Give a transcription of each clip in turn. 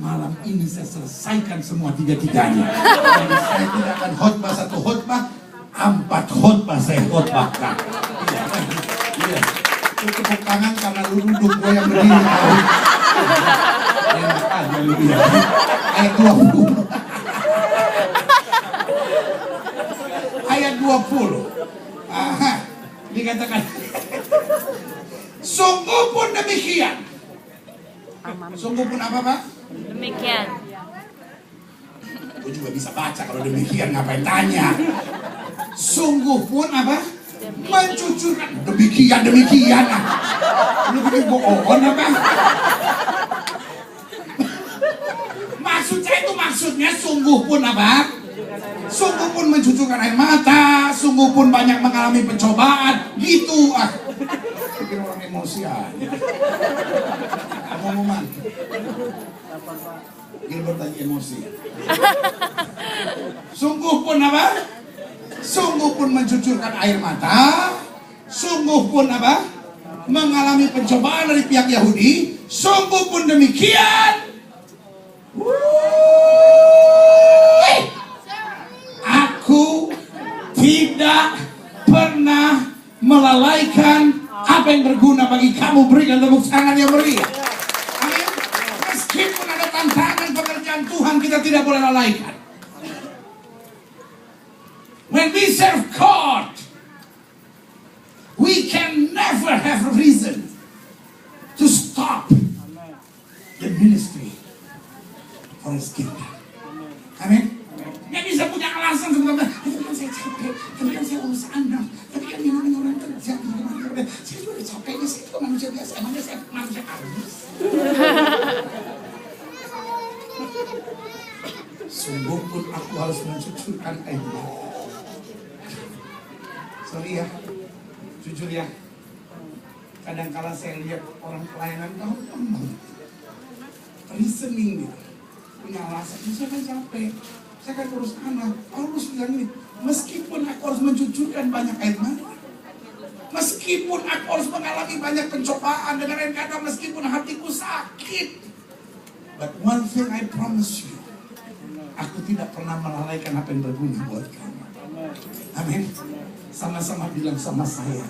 malam ini saya selesaikan semua tiga-tiganya. Jadi saya tidak akan khotbah satu khotbah, 4 khotbah saya khotbahkan. Iya. Itu tepuk tangan karena lu duduk, gue yang berdiri. Enak aja lu ya. Ayat 20. Ayat 20. Aha, dikatakan sungguh pun demikian. Sungguh pun apa, Pak? Demikian. Gue juga bisa baca, kalau demikian ngapain tanya. Sungguh pun apa? Mencucurkan. Demikian. Lu bikin bohong apa? Maksudnya sungguh pun apa? Sungguh pun mencucurkan air mata, sungguh pun banyak mengalami pencobaan, gitu. Bikin orang emosi aja. Ngomong-ngomong. Gilbert lagi emosi. Sungguh pun apa? Sungguh pun mencucurkan air mata, sungguh pun apa? Mengalami pencobaan dari pihak Yahudi, sungguh pun demikian. Aku tidak pernah melalaikan apa yang berguna bagi kamu. Berikan tepuk tangan yang meriah. Amin. Meskipun ada tantangan pekerjaan Tuhan, kita tidak boleh lalaikan. When we serve God, we can never have a reason to stop the ministry for His kingdom. Amin. Nggak bisa punya alasan sebenarnya. Tapi kan saya capek, tapi kan saya urus anak, tapi kan ini orang kerja, saya juga capeknya, saya juga manusia biasa, emangnya saya manusia halus. Sungguh pun aku harus mencucurkan air mata. Sorry ya, jujur ya, kadang-kala saya lihat orang pelayanan gampang, reasoning gitu, punya alasan, saya kan capek. Saya kan urus anak, Paulus bilang ini, meskipun aku harus mencucurkan banyak air mata, meskipun aku harus mengalami banyak pencobaan, dengan lain kata meskipun hatiku sakit, but one thing I promise you, aku tidak pernah melalaikan apa yang berguna buat kamu. Amin. Sama-sama bilang sama saya,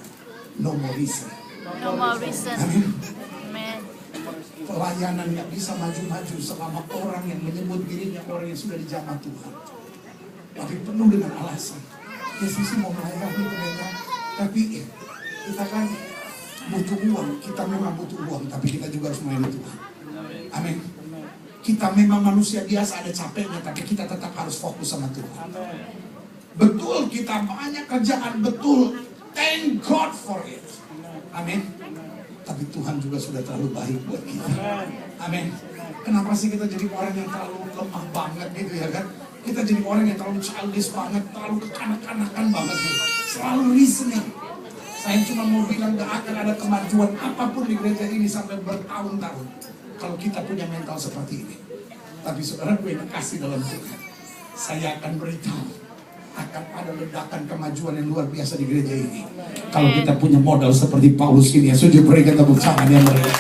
no more reason. No more reason. Amin. Amen. Pelayanan nggak bisa maju-maju selama orang yang menyebut dirinya orang yang sudah dijamah Tuhan, tapi penuh dengan alasan. Yesus mau melayani mereka, tapi kita kan butuh uang. Kita memang butuh uang, tapi kita juga harus melayani Tuhan. Amin. Kita memang manusia biasa, ada capeknya, tapi kita tetap harus fokus sama Tuhan. Betul, kita banyak kerjaan, betul. Thank God for it. Amin. Tapi Tuhan juga sudah terlalu baik buat kita. Amin. Kenapa sih kita jadi orang yang terlalu lemah banget gitu ya kan? Kita jadi orang yang terlalu childish banget, terlalu kekanak-kanakan banget gitu. Selalu listening. Saya cuma mau bilang gak akan ada kemajuan apapun di gereja ini sampai bertahun-tahun kalau kita punya mental seperti ini. Tapi saudara, gue kasih dalam Tuhan, saya akan beritahu akan ada ledakan kemajuan yang luar biasa di gereja ini kalau kita punya modal seperti Paulus ini. Ya, sujud berikan tepuk tangan yang meriah.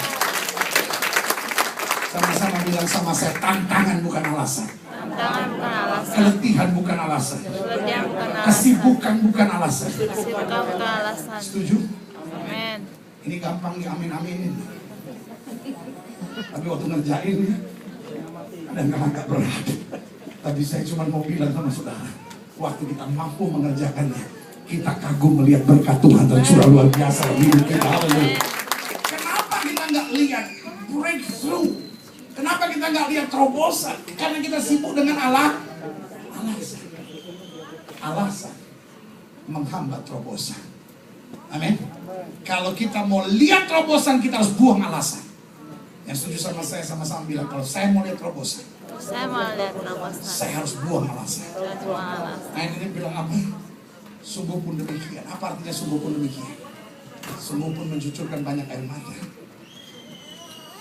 Sama-sama bilang sama saya, tantangan bukan alasan. Tantangan bukan alasan. Keletihan bukan alasan. Keletihan bukan alasan. Kesibukan bukan alasan. Kesibukan bukan alasan. Setuju? Amin. Ini gampang di amin-aminin. Tapi waktu ngerjain kadang-kadang agak berat. Tapi saya cuma mau bilang sama saudara, waktu kita mampu mengerjakannya, kita kagum melihat berkat Tuhan tercurah luar biasa di hidup kita. Kenapa kita nggak lihat breakthrough? Kenapa kita nggak lihat terobosan? Karena kita sibuk dengan alasan. Alasan menghambat terobosan. Amin. Kalau kita mau lihat terobosan, kita harus buang alasan. Yang setuju sama saya, sama-sama bilang, kalau saya mau lihat terobosan, Saya mau lihat terobosan. saya harus buang alasan. Saya buang alasan. Nah, ini bilang apa? Sungguh pun demikian. Apa artinya sungguh pun demikian? Sungguh pun mencucurkan banyak air mata.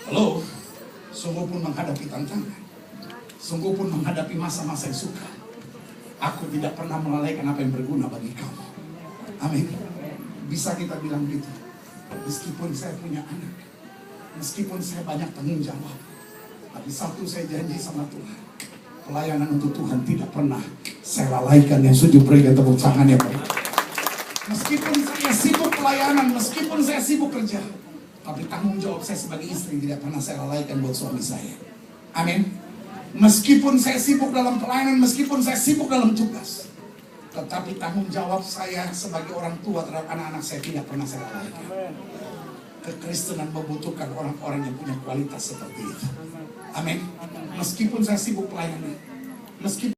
Halo? Sungguh pun menghadapi tantangan. Sungguh pun menghadapi masa-masa yang suka. Aku tidak pernah melalaikan apa yang berguna bagi kamu. Amin. Bisa kita bilang gitu. Meskipun saya punya anak, meskipun saya banyak tanggung jawab, Tapi satu saya janji sama Tuhan, pelayanan untuk Tuhan tidak pernah saya lalaikan. Yang setuju berikan tepuk tangan ya Pak. Meskipun saya sibuk pelayanan, meskipun saya sibuk kerja, tapi tanggung jawab saya sebagai istri tidak pernah saya lalaikan buat suami saya. Amin. Meskipun saya sibuk dalam pelayanan, meskipun saya sibuk dalam tugas, tetapi tanggung jawab saya sebagai orang tua terhadap anak-anak saya tidak pernah saya lalaikan. Kekristenan membutuhkan orang-orang yang punya kualitas seperti itu. Amin. Meskipun saya sibuk pelayanan, meskipun